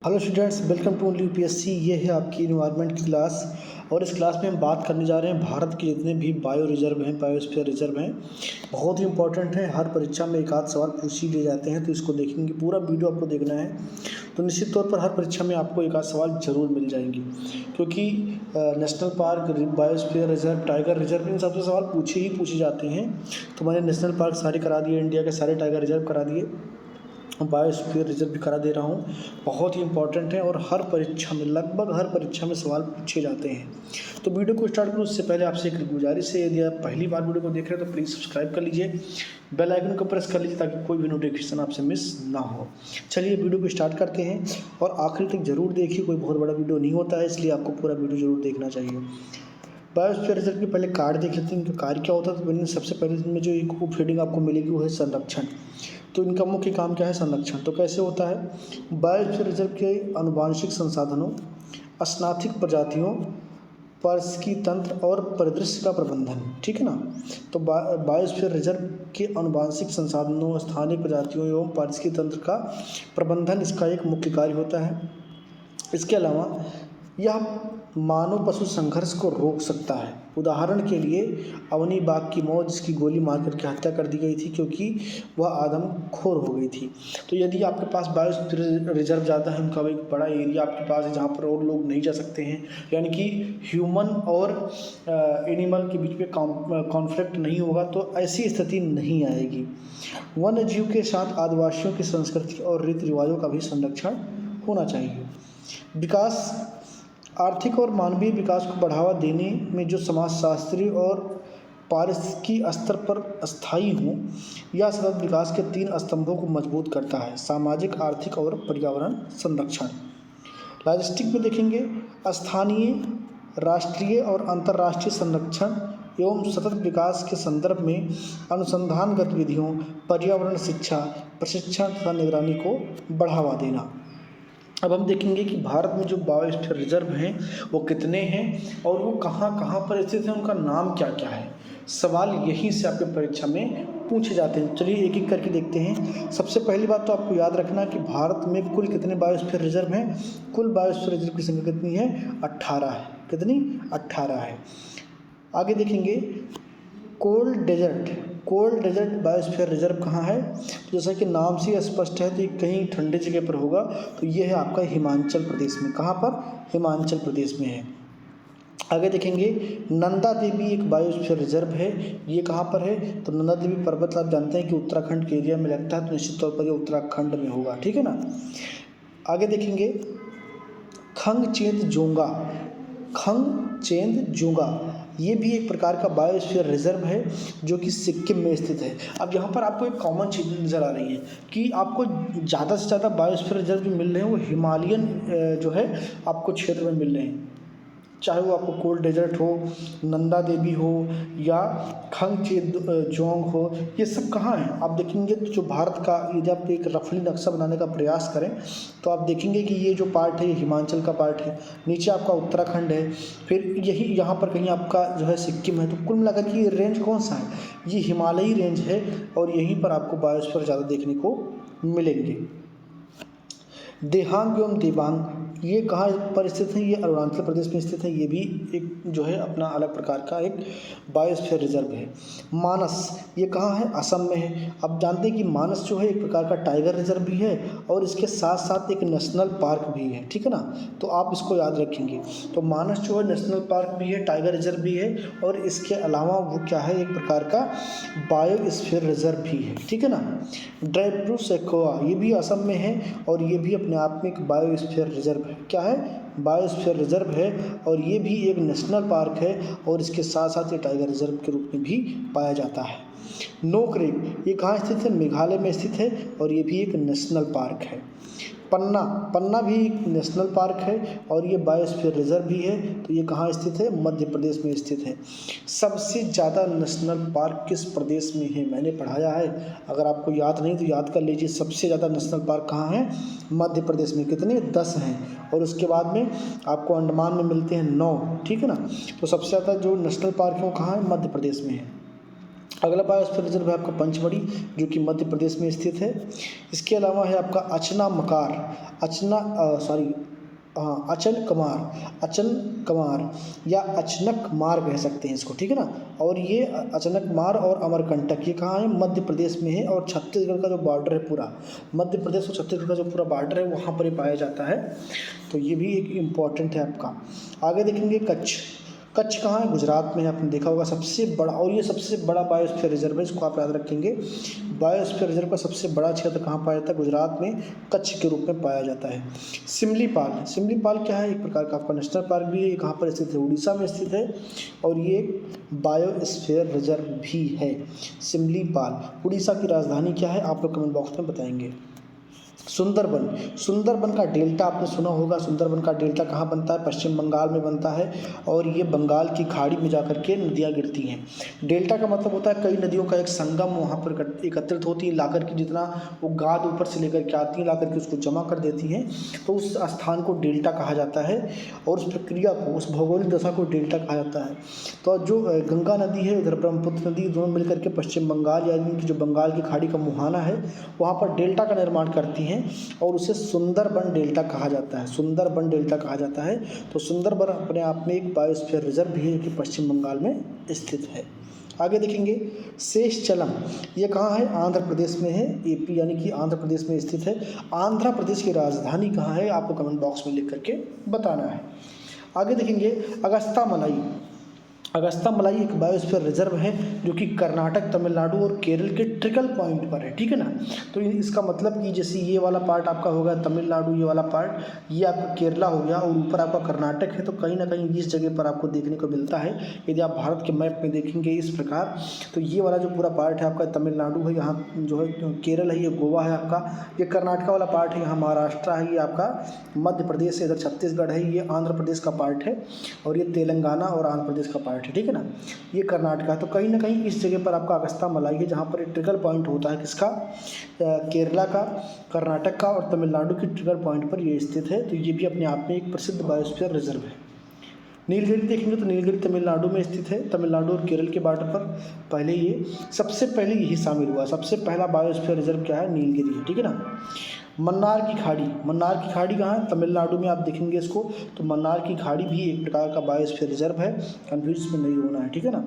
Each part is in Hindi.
Hello students, welcome to only UPSC. ये है आपकी इन्वायरमेंट की क्लास और इस क्लास में हम बात करने जा रहे हैं भारत के जितने भी बायो रिजर्व हैं, बायोस्फीयर रिजर्व हैं, बहुत ही इंपॉर्टेंट है। हर परीक्षा में एक आध सवाल पूछ ही लिए जाते हैं, तो इसको देखेंगे, पूरा वीडियो आपको देखना है। तो निश्चित तौर पर हर परीक्षा में आपको एक आध सवाल जरूर मिल जाएंगे, क्योंकि national park, biosphere reserve, tiger reserve, इन सबसे सवाल पूछे जाते हैं। तो मैंने नेशनल पार्क सारे करा दिए, इंडिया के सारे टाइगर रिजर्व करा दिए, बायोस्फीयर रिजर्व भी करा दे रहा हूँ। बहुत ही इंपॉर्टेंट है और हर परीक्षा में, लगभग हर परीक्षा में सवाल पूछे जाते हैं। तो वीडियो को स्टार्ट करूँ उससे पहले आपसे एक गुजारिश है, यदि आप पहली बार वीडियो को देख रहे हैं तो प्लीज़ सब्सक्राइब कर लीजिए, बेल आइकन को प्रेस कर लीजिए ताकि कोई भी नोटिफिकेशन आपसे मिस ना हो। चलिए वीडियो को स्टार्ट करते हैं और आखिर तक जरूर देखिए, कोई बहुत बड़ा वीडियो नहीं होता है, इसलिए आपको पूरा वीडियो जरूर देखना चाहिए। बायोस्फीयर रिजर्व के पहले कार्य देख लेते हैं, इनका कार्य क्या होता है। तो सबसे पहले इनमें जो एक उप हेडिंग आपको मिलेगी वो है संरक्षण। तो इनका मुख्य काम क्या है? संरक्षण। तो कैसे होता है? बायोस्फीयर रिजर्व के आनुवांशिक संसाधनों, स्नाथिक प्रजातियों, पारिस्थितिकी तंत्र और परिदृश्य का प्रबंधन, ठीक है ना। तो बायोस्फीयर रिजर्व के आनुवांशिक संसाधनों, स्थानीय प्रजातियों एवं पारिस्थितिकी तंत्र का प्रबंधन इसका एक मुख्य कार्य होता है। इसके अलावा यह मानव पशु संघर्ष को रोक सकता है। उदाहरण के लिए अवनी बाघ की मौत, जिसकी गोली मारकर के हत्या कर दी गई थी क्योंकि वह आदमखोर हो गई थी। तो यदि आपके पास बायोस्फीयर रिजर्व ज़्यादा है, उनका एक बड़ा एरिया आपके पास है जहाँ पर और लोग नहीं जा सकते हैं, यानी कि ह्यूमन और एनिमल के बीच में कॉन्फ्लिक्ट नहीं होगा, तो ऐसी स्थिति नहीं आएगी। वन्य जीव के साथ आदिवासियों की संस्कृति और रीति रिवाजों का भी संरक्षण होना चाहिए। विकास, आर्थिक और मानवीय विकास को बढ़ावा देने में जो समाजशास्त्री और पारिस्थितिकी स्तर पर स्थायी हों, यह सतत विकास के 3 स्तंभों को मजबूत करता है: सामाजिक, आर्थिक और पर्यावरण संरक्षण। लॉजिस्टिक में देखेंगे, स्थानीय, राष्ट्रीय और अंतर्राष्ट्रीय संरक्षण एवं सतत विकास के संदर्भ में अनुसंधान गतिविधियों, पर्यावरण शिक्षा, प्रशिक्षण तथा निगरानी को बढ़ावा देना। अब हम देखेंगे कि भारत में जो बायोस्फीयर रिजर्व हैं वो कितने हैं और वो कहाँ कहाँ पर स्थित हैं, उनका नाम क्या क्या है। सवाल यहीं से आपके परीक्षा में पूछे जाते हैं। चलिए एक एक करके देखते हैं। सबसे पहली बात तो आपको याद रखना कि भारत में कुल कितने बायोस्फीयर रिजर्व हैं। कुल बायोस्फीयर रिजर्व की संख्या कितनी है? 18 है। कितनी? 18 है। आगे देखेंगे, कोल्ड डेजर्ट बायोस्फीयर रिजर्व कहाँ है? तो जैसा कि नाम से स्पष्ट है, तो ये कहीं ठंडे जगह पर होगा। तो ये है आपका हिमाचल प्रदेश में। कहाँ पर? हिमाचल प्रदेश में है। आगे देखेंगे, नंदा देवी एक बायोस्फीयर रिजर्व है। ये कहाँ पर है? तो नंदा देवी पर्वत आप जानते हैं कि उत्तराखंड के एरिया में लगता है, तो निश्चित तौर पर ये उत्तराखंड में होगा, ठीक है ना। आगे देखेंगे, खंगचेंद-जुंगा, ये भी एक प्रकार का बायोस्फीयर रिजर्व है जो कि सिक्किम में स्थित है। अब यहाँ पर आपको एक कॉमन चीज़ नज़र आ रही है कि आपको ज़्यादा से ज़्यादा बायोस्फीयर रिजर्व जो मिल रहे हैं वो हिमालयन जो है आपको क्षेत्र में मिल रहे हैं, चाहे वो आपको कोल्ड डेजर्ट हो, नंदा देवी हो या खंगचेंजुआंग हो। ये सब कहाँ है आप देखेंगे तो जो भारत का, यदि आप एक रफली नक्शा बनाने का प्रयास करें तो आप देखेंगे कि ये जो पार्ट है ये हिमाचल का पार्ट है, नीचे आपका उत्तराखंड है, फिर यही यहाँ पर कहीं आपका जो है सिक्किम है। तो कुल मिलाकर के ये रेंज कौन सा है? ये हिमालयी रेंज है और यहीं पर आपको बायोस्फीयर ज़्यादा देखने को मिलेंगे। देहांग एवं देबांग, ये कहाँ पर स्थित है? ये अरुणाचल प्रदेश में स्थित है। ये भी एक जो है अपना अलग प्रकार का एक बायोस्फीयर रिजर्व है। मानस, ये कहाँ है? असम में है। अब जानते हैं कि मानस जो है एक प्रकार का टाइगर रिजर्व भी है और इसके साथ साथ एक नेशनल पार्क भी है, ठीक है ना। तो आप इसको याद रखेंगे। तो मानस जो है नेशनल पार्क भी है, टाइगर रिजर्व भी है और इसके अलावा वो क्या है? एक प्रकार का बायोस्फीयर रिजर्व भी है, ठीक है ना। ड्राइब्रू सेक्वा, ये भी असम में है और ये भी अपने आप में एक बायोस्फीयर रिजर्व है। क्या है? बायोस्फीयर रिजर्व है और ये भी एक नेशनल पार्क है और इसके साथ साथ ये टाइगर रिजर्व के रूप में भी पाया जाता है। नोकरेक, ये कहाँ स्थित है? मेघालय में स्थित है और ये भी एक नेशनल पार्क है। पन्ना भी एक नेशनल पार्क है और ये बायोस्फीयर रिजर्व भी है। तो ये कहाँ स्थित है? मध्य प्रदेश में स्थित है। सबसे ज़्यादा नेशनल पार्क किस प्रदेश में है? मैंने पढ़ाया है, अगर आपको याद नहीं तो याद कर लीजिए। सबसे ज़्यादा नेशनल पार्क कहाँ है? मध्य प्रदेश में। कितने? 10 हैं और उसके बाद में आपको अंडमान में मिलते हैं 9, ठीक है ना। तो सबसे ज़्यादा जो नेशनल पार्क है वो कहाँ है? मध्य प्रदेश में है। अगला बायोस्फीयर रिजर्व है आपका पंचमढ़ी, जो कि मध्य प्रदेश में स्थित है। इसके अलावा है आपका अचनकमार या अचनकमार कह सकते हैं इसको, ठीक है ना। और ये अचनकमार और अमरकंटक ये कहाँ है, मध्य प्रदेश में है। और छत्तीसगढ़ का जो बॉर्डर है पूरा, मध्य प्रदेश और छत्तीसगढ़ का जो पूरा बॉर्डर है वहाँ पर ये पाया जाता है। तो ये भी एक इम्पॉर्टेंट है आपका। आगे देखेंगे कच्छ कहाँ है, गुजरात में है। आपने देखा होगा सबसे बड़ा, और ये सबसे बड़ा बायोस्फीयर रिजर्व है, इसको आप याद रखेंगे। बायोस्फीयर रिजर्व का सबसे बड़ा क्षेत्र कहाँ पाया जाता है, गुजरात में कच्छ के रूप में पाया जाता है। सिमलीपाल क्या है, एक प्रकार का आपका नेशनल पार्क भी है। ये कहाँ पर स्थित है, उड़ीसा में स्थित है। और ये बायोस्फीयर रिजर्व भी है सिमलीपाल। उड़ीसा की राजधानी क्या है, आप लोग कमेंट बॉक्स में बताएंगे। सुंदरबन का डेल्टा आपने सुना होगा। सुंदरबन का डेल्टा कहाँ बनता है, पश्चिम बंगाल में बनता है। और ये बंगाल की खाड़ी में जाकर के नदियाँ गिरती हैं। डेल्टा का मतलब होता है कई नदियों का एक संगम वहाँ पर एकत्रित होती है, लाकर के जितना वो गाद ऊपर से लेकर के आती हैं, लाकर के उसको जमा कर देती हैं, तो उस स्थान को डेल्टा कहा जाता है। और उस प्रक्रिया को, उस भौगोलिक दशा को डेल्टा कहा जाता है। तो जो गंगा नदी है, उधर ब्रह्मपुत्र नदी, दोनों मिलकर के पश्चिम बंगाल यानी कि जो बंगाल की खाड़ी का मुहाना है वहाँ पर डेल्टा का निर्माण करती हैं। और उसे सुंदरबन डेल्टा कहा जाता है। तो सुंदरबन अपने आप में एक बायोस्फीयर रिजर्व भी है, जो कि पश्चिम बंगाल में स्थित है। आगे देखेंगे शेषचलम, ये कहाँ है, आंध्र प्रदेश में है। एपी यानी कि आंध्र प्रदेश में स्थित है। आंध्र प्रदेश की राजधानी कहाँ है, आपको कमेंट बॉक्स में लिख करके बताना है। आगे देखेंगे अगस्ता मलाई एक बायोस्फीयर रिजर्व है, जो कि कर्नाटक, तमिलनाडु और केरल के ट्रिकल पॉइंट पर है, ठीक है ना। तो इसका मतलब कि जैसे ये वाला पार्ट आपका होगा तमिलनाडु, ये वाला पार्ट ये आपका केरला हो गया, और ऊपर आपका कर्नाटक है। तो कहीं ना कहीं इस जगह पर आपको देखने को मिलता है। यदि आप भारत के मैप में देखेंगे इस प्रकार, तो ये वाला जो पूरा पार्ट है आपका तमिलनाडु है, यहाँ जो है केरल है, ये गोवा है आपका, ये कर्नाटक वाला पार्ट है, यहाँ महाराष्ट्र है, ये आपका मध्य प्रदेश है, इधर छत्तीसगढ़ है, ये आंध्र प्रदेश का पार्ट है, और ये तेलंगाना और आंध्र प्रदेश का पार्ट है, ठीक है ना। ये कर्नाटक है। तो कहीं ना कहीं इस जगह पर आपका अगस्ता मलाई है, जहाँ पर एक ट्रिगल पॉइंट होता है किसका, केरला का, कर्नाटक का और तमिलनाडु के ट्रिगल पॉइंट पर ये स्थित है। तो ये भी अपने आप में एक प्रसिद्ध बायोस्फीयर रिजर्व है। नीलगिरी देखेंगे तो नीलगिरी तमिलनाडु में स्थित है, तमिलनाडु और केरल के बॉर्डर पर। सबसे पहले यही शामिल हुआ, सबसे पहला बायोस्फीयर रिजर्व क्या है, नीलगिरी है, ठीक है ना। मन्नार की खाड़ी कहाँ है, तमिलनाडु में आप देखेंगे इसको। तो मन्नार की खाड़ी भी एक प्रकार का बायोस्फीयर रिजर्व है, कंफ्यूज में नहीं होना है, ठीक है ना।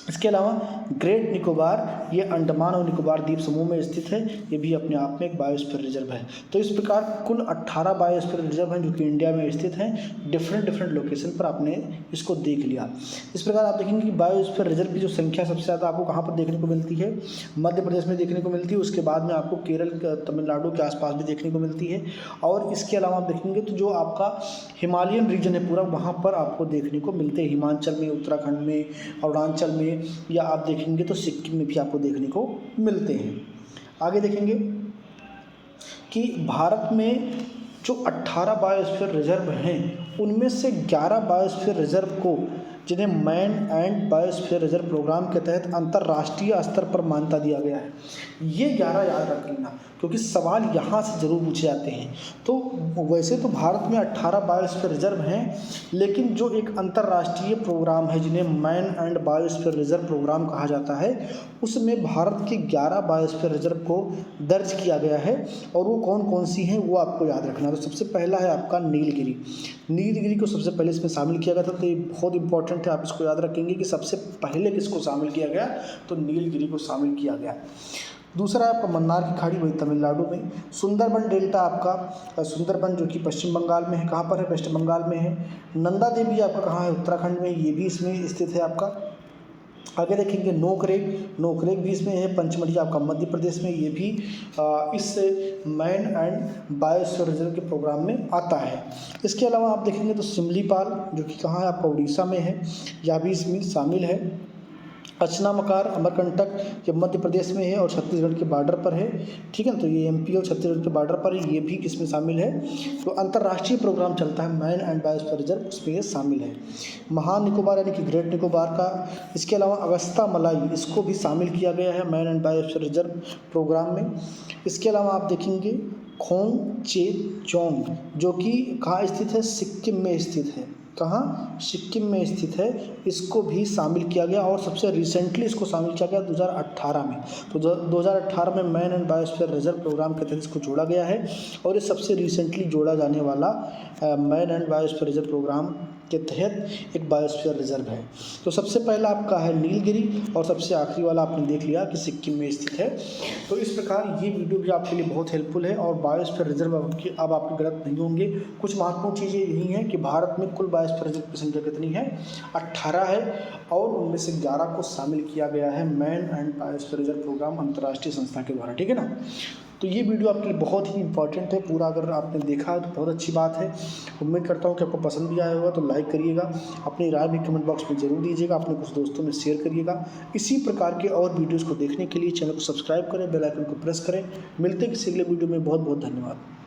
इसके अलावा ग्रेट निकोबार, ये अंडमान और निकोबार द्वीप समूह में स्थित है, ये भी अपने आप में एक बायोस्फीयर रिजर्व है। तो इस प्रकार कुल 18 बायोस्फीयर रिजर्व हैं जो कि इंडिया में स्थित हैं, डिफरेंट लोकेशन पर आपने इसको देख लिया। इस प्रकार आप देखेंगे कि बायोस्फीयर रिजर्व की जो संख्या सबसे ज़्यादा आपको कहाँ पर देखने को मिलती है, मध्य प्रदेश में देखने को मिलती है। उसके बाद में आपको केरल, तमिलनाडु के आसपास भी देखने को मिलती है। और इसके अलावा आप देखेंगे तो जो आपका हिमालयन रीजन है पूरा, वहाँ पर आपको देखने को मिलते हैं, हिमाचल में, उत्तराखंड में, अरुणाचल में, या आप देखेंगे तो सिक्किम में भी आपको देखने को मिलते हैं। आगे देखेंगे कि भारत में जो 18 बायोस्फीयर रिजर्व हैं, उनमें से 11 बायोस्फीयर रिजर्व को, जिन्हें man and biosphere reserve programme के तहत अंतर्राष्ट्रीय स्तर पर मान्यता दिया गया है। ये 11 याद रख लेना, क्योंकि सवाल यहाँ से ज़रूर पूछे जाते हैं। तो वैसे तो भारत में 18 बायोस्फीयर रिजर्व हैं, लेकिन जो एक अंतर्राष्ट्रीय प्रोग्राम है, जिन्हें man and biosphere reserve programme कहा जाता है, उसमें भारत के 11 बायोस्फीयर रिजर्व को दर्ज किया गया है। और वो कौन कौन सी हैं वो आपको याद रखना। तो सबसे पहला है आपका नीलगिरी को सबसे पहले इसमें शामिल किया गया था। तो ये बहुत इंपॉर्टेंट है, आप इसको याद रखेंगे कि सबसे पहले किसको शामिल किया गया, तो नीलगिरी को शामिल किया गया। दूसरा है आपका मन्नार की खाड़ी, वही तमिलनाडु में। सुंदरबन डेल्टा आपका, सुंदरबन जो कि पश्चिम बंगाल में है, कहाँ पर है, वेस्ट बंगाल में है। नंदा देवी आपका कहाँ है, उत्तराखंड में, ये भी इसमें स्थित है आपका। आगे देखेंगे नोकरेक भी इसमें है, पंचमढ़ी आपका मध्य प्रदेश में, ये भी इस मैन एंड बायोस्फीयर रिजर्व के प्रोग्राम में आता है। इसके अलावा आप देखेंगे तो सिमलीपाल जो कि कहाँ है, आपका उड़ीसा में है, यह भी इसमें शामिल है। अचनामकार, अमरकंटक, ये मध्य प्रदेश में है और छत्तीसगढ़ के बॉर्डर पर है, ठीक है ना। तो ये एमपी और छत्तीसगढ़ के बॉर्डर पर है, ये भी किसमें शामिल है, तो अंतर्राष्ट्रीय प्रोग्राम चलता है मैन एंड बायोस्फीयर रिजर्व, उसमें ये शामिल है। महान निकोबार यानी कि ग्रेट निकोबार का। इसके अलावा अगस्ता मलाई, इसको भी शामिल किया गया है man and biosphere reserve programme में। इसके अलावा आप देखेंगे खोंगचेचोंग, जो कि कहाँ स्थित है, सिक्किम में स्थित है। कहाँ, सिक्किम में स्थित है, इसको भी शामिल किया गया और सबसे रिसेंटली इसको शामिल किया गया 2018 में। तो 2018 में man and biosphere reserve programme के तहत इसको जोड़ा गया है और ये सबसे रिसेंटली जोड़ा जाने वाला man and biosphere reserve programme के तहत एक बायोस्फीयर रिजर्व है। तो सबसे पहला आपका है नीलगिरी और सबसे आखिरी वाला आपने देख लिया कि सिक्किम में स्थित है। तो इस प्रकार ये वीडियो भी आपके लिए बहुत हेल्पफुल है और बायोस्फीयर रिजर्व अब आपके गलत नहीं होंगे। कुछ महत्वपूर्ण चीज़ें यही हैं कि भारत में कुल बायोस्फीयर रिजर्व की संख्या कितनी है, 18 है और उनमें से 11 को शामिल किया गया है man and biosphere reserve programme अंतर्राष्ट्रीय संस्था के द्वारा, ठीक है ना। तो ये वीडियो आपके लिए बहुत ही इंपॉर्टेंट है, पूरा अगर आपने देखा है तो बहुत अच्छी बात है। उम्मीद करता हूँ कि आपको पसंद भी आया होगा, तो लाइक करिएगा, अपनी राय भी कमेंट बॉक्स में ज़रूर दीजिएगा, अपने कुछ दोस्तों में शेयर करिएगा। इसी प्रकार के और वीडियोज़ को देखने के लिए चैनल को सब्सक्राइब करें, बेल आइकन को प्रेस करें। मिलते हैं किसी अगले वीडियो में, बहुत बहुत धन्यवाद।